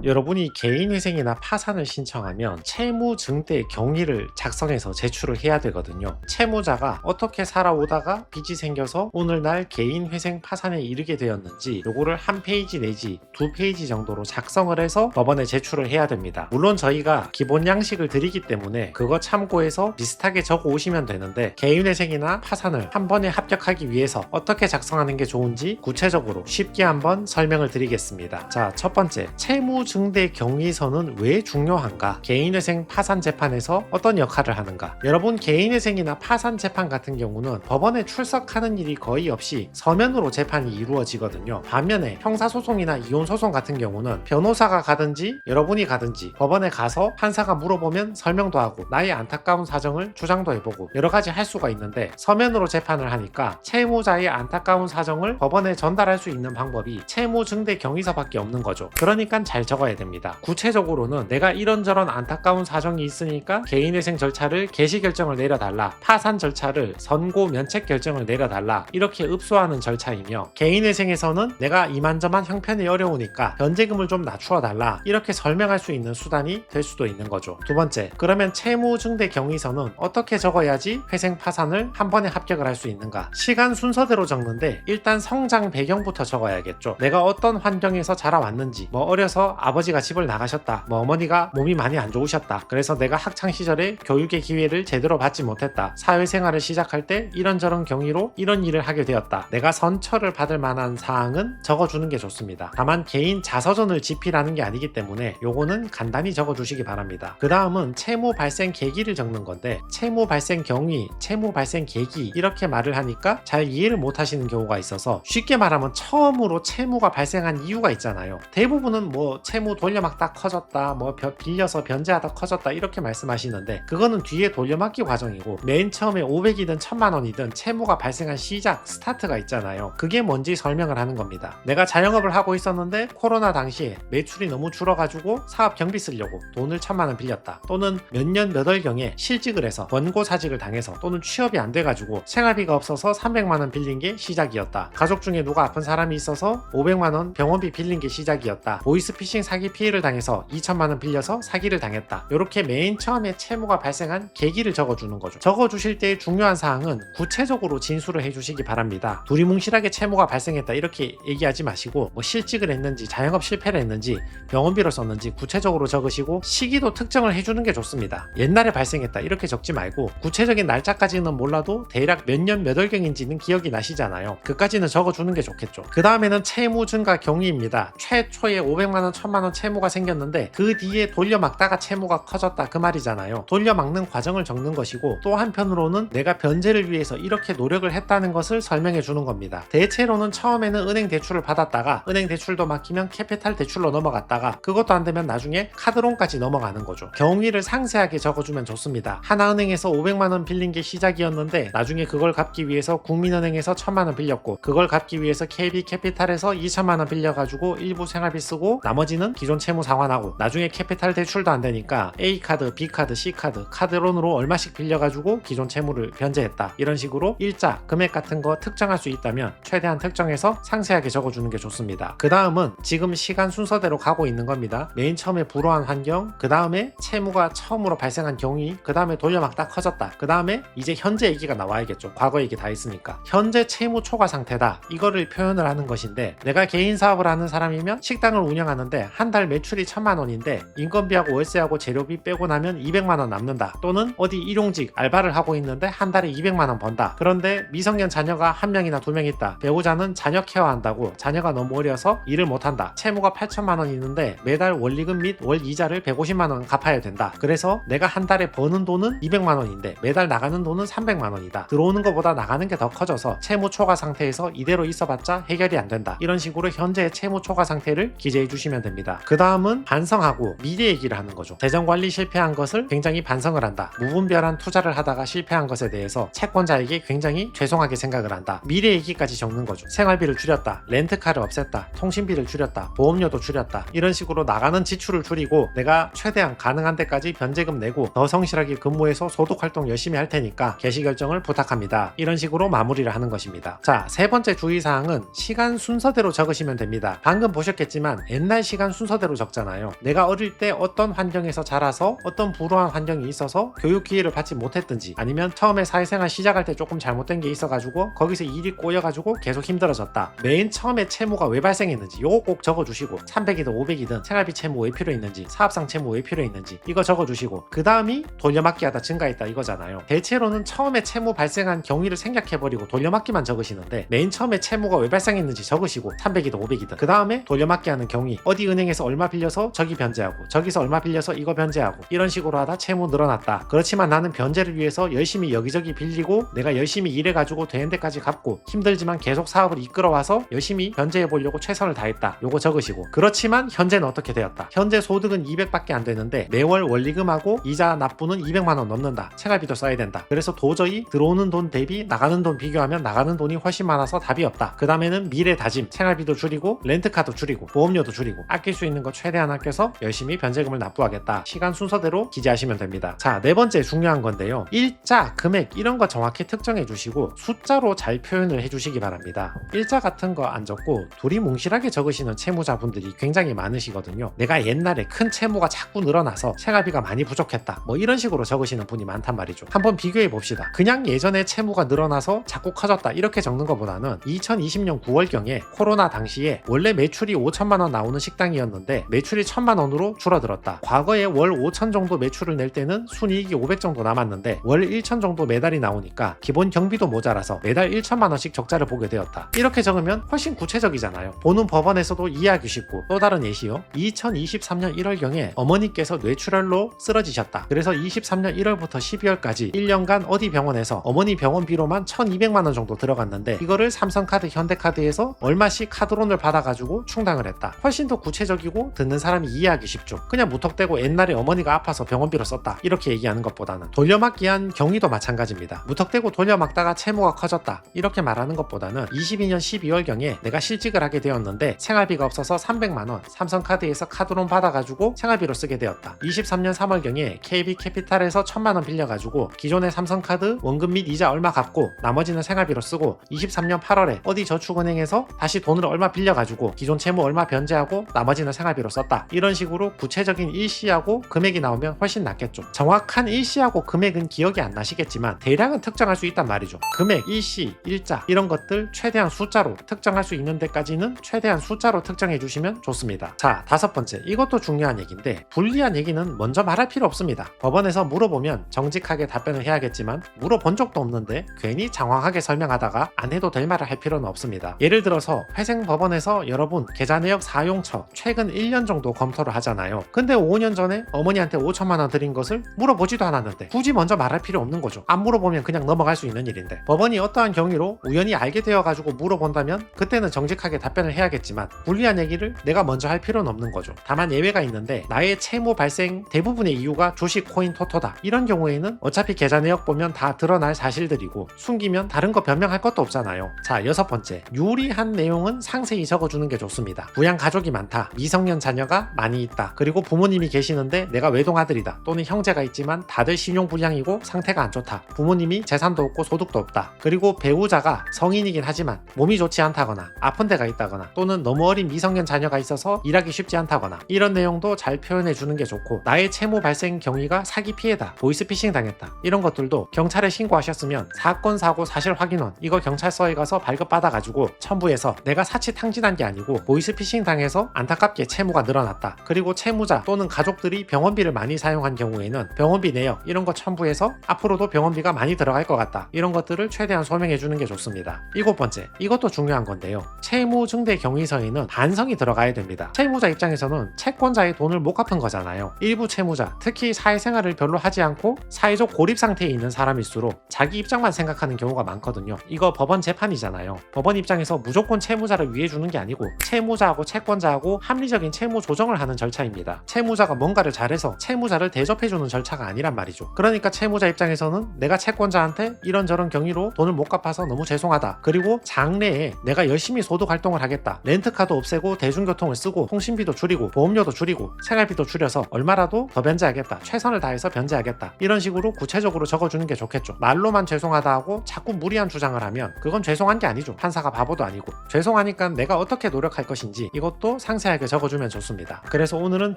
여러분이 개인회생이나 파산을 신청하면 채무증대 경위를 작성해서 제출을 해야 되거든요. 채무자가 어떻게 살아오다가 빚이 생겨서 오늘날 개인회생 파산에 이르게 되었는지 요거를 한 페이지 내지 두 페이지 정도로 작성을 해서 법원에 제출을 해야 됩니다. 물론 저희가 기본 양식을 드리기 때문에 그거 참고해서 비슷하게 적어 오시면 되는데, 개인회생이나 파산을 한 번에 합격하기 위해서 어떻게 작성하는 게 좋은지 구체적으로 쉽게 한번 설명을 드리겠습니다. 자, 첫 번째, 채무증대 경위서는 왜 중요한가? 개인회생 파산 재판에서 어떤 역할을 하는가? 여러분, 개인회생이나 파산 재판 같은 경우는 법원에 출석하는 일이 거의 없이 서면으로 재판이 이루어지거든요. 반면에 형사소송이나 이혼소송 같은 경우는 변호사가 가든지 여러분이 가든지 법원에 가서 판사가 물어보면 설명도 하고 나의 안타까운 사정을 주장도 해보고 여러 가지 할 수가 있는데, 서면으로 재판을 하니까 채무자의 안타까운 사정을 법원에 전달할 수 있는 방법이 채무증대 경위서밖에 없는 거죠. 그러니까 잘 적어야 됩니다. 구체적으로는 내가 이런저런 안타까운 사정이 있으니까 개인회생 절차를 개시 결정을 내려달라, 파산 절차를 선고 면책 결정을 내려달라, 이렇게 읍소하는 절차이며, 개인회생에서는 내가 이만저만 형편이 어려우니까 변제금을 좀 낮추어 달라, 이렇게 설명할 수 있는 수단이 될 수도 있는 거죠. 두 번째, 그러면 채무증대 경위서는 어떻게 적어야지 회생 파산을 한 번에 합격을 할 수 있는가? 시간 순서대로 적는데 일단 성장 배경부터 적어야겠죠. 내가 어떤 환경에서 자라왔는지, 뭐 어려서 아버지가 집을 나가셨다, 뭐 어머니가 몸이 많이 안 좋으셨다, 그래서 내가 학창 시절에 교육의 기회를 제대로 받지 못했다, 사회생활을 시작할 때 이런저런 경위로 이런 일을 하게 되었다, 내가 선처를 받을 만한 사항은 적어주는 게 좋습니다. 다만 개인 자서전을 집필하는 게 아니기 때문에 요거는 간단히 적어주시기 바랍니다. 그 다음은 채무 발생 계기를 적는 건데, 채무 발생 경위, 채무 발생 계기 이렇게 말을 하니까 잘 이해를 못 하시는 경우가 있어서, 쉽게 말하면 처음으로 채무가 발생한 이유가 있잖아요. 대부분은 뭐 채무 돌려막다 커졌다, 뭐 빌려서 변제하다 커졌다, 이렇게 말씀하시는데 그거는 뒤에 돌려막기 과정이고, 맨 처음에 500이든 1000만 원이든 채무가 발생한 시작, 스타트가 있잖아요. 그게 뭔지 설명을 하는 겁니다. 내가 자영업을 하고 있었는데 코로나 당시에 매출이 너무 줄어가지고 사업 경비 쓰려고 돈을 1000만 원 빌렸다, 또는 몇 년 몇 월경에 실직을 해서 권고사직을 당해서, 또는 취업이 안 돼가지고 생활비가 없어서 300만 원 빌린 게 시작이었다, 가족 중에 누가 아픈 사람이 있어서 500만 원 병원비 빌린 게 시작이었다, 보이스피싱 사기 피해를 당해서 2천만 원 빌려서 사기를 당했다, 이렇게 맨 처음에 채무가 발생한 계기를 적어주는 거죠. 적어주실 때 중요한 사항은 구체적으로 진술을 해주시기 바랍니다. 두리뭉실하게 채무가 발생했다 이렇게 얘기하지 마시고, 뭐 실직을 했는지 자영업 실패를 했는지 병원비를 썼는지 구체적으로 적으시고, 시기도 특정을 해주는 게 좋습니다. 옛날에 발생했다 이렇게 적지 말고, 구체적인 날짜까지는 몰라도 대략 몇 년 몇 월경인지는 기억이 나시잖아요. 그까지는 적어주는 게 좋겠죠. 그 다음에는 채무 증가 경위입니다. 최초에 500만원 1000만원 채무가 생겼는데 그 뒤에 돌려막다가 채무가 커졌다, 그 말이잖아요. 돌려막는 과정을 적는 것이고, 또 한편으로는 내가 변제를 위해서 이렇게 노력을 했다는 것을 설명해 주는 겁니다. 대체로는 처음에는 은행 대출을 받았다가 은행 대출도 막히면 캐피탈 대출로 넘어갔다가 그것도 안 되면 나중에 카드론까지 넘어가는 거죠. 경위를 상세하게 적어주면 좋습니다. 하나은행에서 500만원 빌린 게 시작이었는데 나중에 그걸 갚기 위해서 국민은행에서 1000만원 빌렸고, 그걸 갚기 위해서 KB 캐피탈에서 2천만원 빌려가지고 일부 생활비 쓰고 나머지는 기존 채무 상환하고, 나중에 캐피탈 대출도 안 되니까 A카드, B카드, C카드, 카드론으로 얼마씩 빌려가지고 기존 채무를 변제했다, 이런 식으로 일자, 금액 같은 거 특정할 수 있다면 최대한 특정해서 상세하게 적어주는 게 좋습니다. 그 다음은 지금 시간 순서대로 가고 있는 겁니다. 맨 처음에 불우한 환경, 그 다음에 채무가 처음으로 발생한 경위, 그 다음에 돌려막다 커졌다, 그 다음에 이제 현재 얘기가 나와야겠죠. 과거 얘기 다 했으니까. 현재 채무 초과 상태다, 이거를 표현을 하는 것인데, 내가 개인 사업을 하는 사람이면 식당을 운영하는데 한 달 매출이 1000만 원인데 인건비하고 월세하고 재료비 빼고 나면 200만 원 남는다, 또는 어디 일용직 알바를 하고 있는데 한 달에 200만 원 번다, 그런데 미성년 자녀가 한 명이나 두 명 있다, 배우자는 자녀 케어한다고 자녀가 너무 어려서 일을 못한다, 채무가 8천만 원 있는데 매달 원리금 및 월 이자를 150만 원 갚아야 된다, 그래서 내가 한 달에 버는 돈은 200만 원인데 매달 나가는 돈은 300만 원이다, 들어오는 것보다 나가는 게 더 커져서 채무 초과 상태에서 이대로 있어봤자 해결이 안 된다, 이런 식으로 현재의 채무 초과 상태를 기재해 주시면 됩니다. 그 다음은 반성하고 미래 얘기를 하는 거죠. 재정관리 실패한 것을 굉장히 반성을 한다, 무분별한 투자를 하다가 실패한 것에 대해서 채권자에게 굉장히 죄송하게 생각을 한다, 미래 얘기까지 적는 거죠. 생활비를 줄였다, 렌트카를 없앴다, 통신비를 줄였다, 보험료도 줄였다, 이런 식으로 나가는 지출을 줄이고 내가 최대한 가능한 데까지 변제금 내고 더 성실하게 근무해서 소득활동 열심히 할 테니까 개시 결정을 부탁합니다, 이런 식으로 마무리를 하는 것입니다. 자, 세 번째 주의사항은 시간 순서대로 적으시면 됩니다. 방금 보셨겠지만 옛날 시간 시간 순서대로 적잖아요. 내가 어릴 때 어떤 환경에서 자라서 어떤 불우한 환경이 있어서 교육 기회를 받지 못했든지, 아니면 처음에 사회생활 시작할 때 조금 잘못된 게 있어가지고 거기서 일이 꼬여가지고 계속 힘들어졌다. 맨 처음에 채무가 왜 발생했는지 요거 꼭 적어주시고, 300이든 500이든 생활비 채무 왜 필요했는지, 사업상 채무 왜 필요했는지 이거 적어주시고, 그 다음이 돌려막기 하다 증가했다 이거잖아요. 대체로는 처음에 채무 발생한 경위를 생략해버리고 돌려막기만 적으시는데, 맨 처음에 채무가 왜 발생했는지 적으시고 300이든 500이든 그 다음에 돌려막기 하는 경위, 어디 은행에서 얼마 빌려서 저기 변제하고 저기서 얼마 빌려서 이거 변제하고, 이런 식으로 하다 채무 늘어났다. 그렇지만 나는 변제를 위해서 열심히 여기저기 빌리고 내가 열심히 일해가지고 되는 데까지 갚고 힘들지만 계속 사업을 이끌어와서 열심히 변제해보려고 최선을 다했다. 요거 적으시고, 그렇지만 현재는 어떻게 되었다. 현재 소득은 200밖에 안 되는데 매월 원리금하고 이자 납부는 200만원 넘는다. 생활비도 써야 된다. 그래서 도저히 들어오는 돈 대비 나가는 돈 비교하면 나가는 돈이 훨씬 많아서 답이 없다. 그 다음에는 미래 다짐, 생활비도 줄이고 렌트카도 줄이고 보험료도 줄이고 아낄 수 있는 거 최대한 아껴서 열심히 변제금을 납부하겠다. 시간 순서대로 기재하시면 됩니다. 자, 네 번째 중요한 건데요. 일자, 금액 이런 거 정확히 특정해 주시고 숫자로 잘 표현을 해 주시기 바랍니다. 일자 같은 거 안 적고 둘이 뭉실하게 적으시는 채무자분들이 굉장히 많으시거든요. 내가 옛날에 큰 채무가 자꾸 늘어나서 생활비가 많이 부족했다, 뭐 이런 식으로 적으시는 분이 많단 말이죠. 한번 비교해 봅시다. 그냥 예전에 채무가 늘어나서 자꾸 커졌다 이렇게 적는 것보다는 2020년 9월경에 코로나 당시에 원래 매출이 5천만원 나오는 식당이었는데 매출이 1,000만원으로 줄어들었다. 과거에 월 5천 정도 매출을 낼 때는 순이익이 500 정도 남았는데 월 1천 정도 매달이 나오니까 기본 경비도 모자라서 매달 1천만원씩 적자를 보게 되었다. 이렇게 적으면 훨씬 구체적이잖아요. 보는 법원에서도 이해하기 쉽고. 또 다른 예시요. 2023년 1월경에 어머니께서 뇌출혈로 쓰러지셨다. 그래서 23년 1월부터 12월까지 1년간 어디 병원에서 어머니 병원비로만 1,200만원 정도 들어갔는데 이거를 삼성카드, 현대카드에서 얼마씩 카드론을 받아가지고 충당을 했다. 훨씬 더 구체적이고 듣는 사람이 이해하기 쉽죠. 그냥 무턱대고 옛날에 어머니가 아파서 병원비로 썼다 이렇게 얘기하는 것보다는. 돌려막기한 경위도 마찬가지입니다. 무턱대고 돌려막다가 채무가 커졌다 이렇게 말하는 것보다는 22년 12월경에 내가 실직을 하게 되었는데 생활비가 없어서 300만원 삼성카드에서 카드론 받아가지고 생활비로 쓰게 되었다. 23년 3월경에 KB캐피탈에서 1,000만원 빌려가지고 기존의 삼성카드 원금 및 이자 얼마 갚고 나머지는 생활비로 쓰고, 23년 8월에 어디 저축은행에서 다시 돈을 얼마 빌려가지고 기존 채무 얼마 변제하고 나머지는 생활비로 썼다. 이런 식으로 구체적인 일시하고 금액이 나오면 훨씬 낫겠죠. 정확한 일시하고 금액은 기억이 안 나시겠지만 대략은 특정할 수 있단 말이죠. 금액, 일시, 일자 이런 것들 최대한 숫자로 특정할 수 있는 데까지는 최대한 숫자로 특정해 주시면 좋습니다. 자, 다섯 번째, 이것도 중요한 얘기인데 불리한 얘기는 먼저 말할 필요 없습니다. 법원에서 물어보면 정직하게 답변을 해야겠지만 물어본 적도 없는데 괜히 장황하게 설명하다가 안 해도 될 말을 할 필요는 없습니다. 예를 들어서 회생법원에서 여러분 계좌내역 사용처 최근 1년 정도 검토를 하잖아요. 근데 5년 전에 어머니한테 5천만원 드린 것을 물어보지도 않았는데 굳이 먼저 말할 필요 없는 거죠. 안 물어보면 그냥 넘어갈 수 있는 일인데, 법원이 어떠한 경위로 우연히 알게 되어가지고 물어본다면 그때는 정직하게 답변을 해야겠지만 불리한 얘기를 내가 먼저 할 필요는 없는 거죠. 다만 예외가 있는데 나의 채무 발생 대부분의 이유가 주식, 코인, 토토다 이런 경우에는 어차피 계좌내역 보면 다 드러날 사실들이고 숨기면 다른 거 변명할 것도 없잖아요. 자, 여섯 번째, 유리한 내용은 상세히 적어주는 게 좋습니다. 부양 가족이 많다, 미성년 자녀가 많이 있다, 그리고 부모님이 계시는데 내가 외동아들이다 또는 형제가 있지만 다들 신용불량이고 상태가 안 좋다, 부모님이 재산도 없고 소득도 없다, 그리고 배우자가 성인이긴 하지만 몸이 좋지 않다거나 아픈 데가 있다거나 또는 너무 어린 미성년 자녀가 있어서 일하기 쉽지 않다거나 이런 내용도 잘 표현해 주는 게 좋고, 나의 채무 발생 경위가 사기 피해다, 보이스피싱 당했다 이런 것들도 경찰에 신고하셨으면 사건, 사고, 사실 확인원 이거 경찰서에 가서 발급받아가지고 첨부해서 내가 사치 탕진한 게 아니고 보이스피싱 당해서 안타깝게 채무가 늘어났다, 그리고 채무자 또는 가족들이 병원비를 많이 사용한 경우에는 병원비 내역 이런 거 첨부해서 앞으로도 병원비가 많이 들어갈 것 같다 이런 것들을 최대한 소명해 주는 게 좋습니다. 일곱 번째, 이것도 중요한 건데요. 채무 증대 경위서에는 반성이 들어가야 됩니다. 채무자 입장에서는 채권자의 돈을 못 갚은 거잖아요. 일부 채무자, 특히 사회생활을 별로 하지 않고 사회적 고립 상태에 있는 사람일수록 자기 입장만 생각하는 경우가 많거든요. 이거 법원 재판이잖아요. 법원 입장에서 무조건 채무자를 위해 주는 게 아니고 채무자하고 채권자하고 합리적인 채무 조정을 하는 절차입니다. 채무자가 뭔가를 잘해서 채무자를 대접해주는 절차가 아니란 말이죠. 그러니까 채무자 입장에서는 내가 채권자한테 이런저런 경위로 돈을 못 갚아서 너무 죄송하다, 그리고 장래에 내가 열심히 소득 활동을 하겠다, 렌트카도 없애고 대중교통을 쓰고 통신비도 줄이고 보험료도 줄이고 생활비도 줄여서 얼마라도 더 변제하겠다, 최선을 다해서 변제하겠다 이런 식으로 구체적으로 적어주는 게 좋겠죠. 말로만 죄송하다 하고 자꾸 무리한 주장을 하면 그건 죄송한 게 아니죠. 판사가 바보도 아니고. 죄송하니까 내가 어떻게 노력할 것인지 이것도 상세하게 상세하게 적어주면 좋습니다. 그래서 오늘은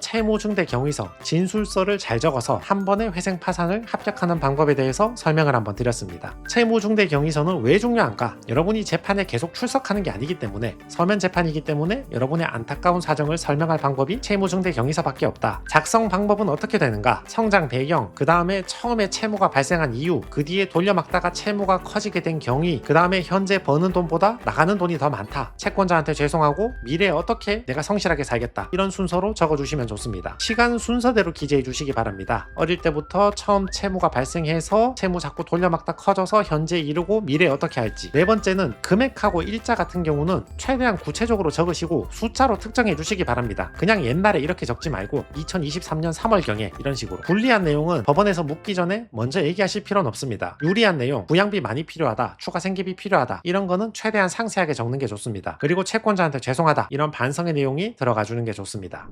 채무증대 경위서, 진술서를 잘 적어서 한 번에 회생 파산을 합격하는 방법에 대해서 설명을 한번 드렸습니다. 채무중대 경위서는 왜 중요한가? 여러분이 재판에 계속 출석하는 게 아니기 때문에, 서면 재판이기 때문에 여러분의 안타까운 사정을 설명할 방법이 채무중대 경위서밖에 없다. 작성 방법은 어떻게 되는가? 성장 배경, 그 다음에 처음에 채무가 발생한 이유, 그 뒤에 돌려막다가 채무가 커지게 된 경위, 그 다음에 현재 버는 돈보다 나가는 돈이 더 많다. 채권자한테 죄송하고 미래에 어떻게 내가 성실하게 살겠다. 이런 순서로 적어주시면 좋습니다. 시간 순서대로 기재해 주시기 바랍니다. 어릴 때부터 처음 채무가 발생해서 채무 자꾸 돌려막다 커져서 현재 이르고 미래에 어떻게 할지. 네 번째는 금액하고 일자 같은 경우는 최대한 구체적으로 적으시고 숫자로 특정해 주시기 바랍니다. 그냥 옛날에 이렇게 적지 말고 2023년 3월경에 이런 식으로. 불리한 내용은 법원에서 묻기 전에 먼저 얘기하실 필요는 없습니다. 유리한 내용, 부양비 많이 필요하다, 추가 생계비 필요하다, 이런 거는 최대한 상세하게 적는 게 좋습니다. 그리고 채권자한테 죄송하다, 이런 반성의 내용이 들어가 주는 게 좋습니다.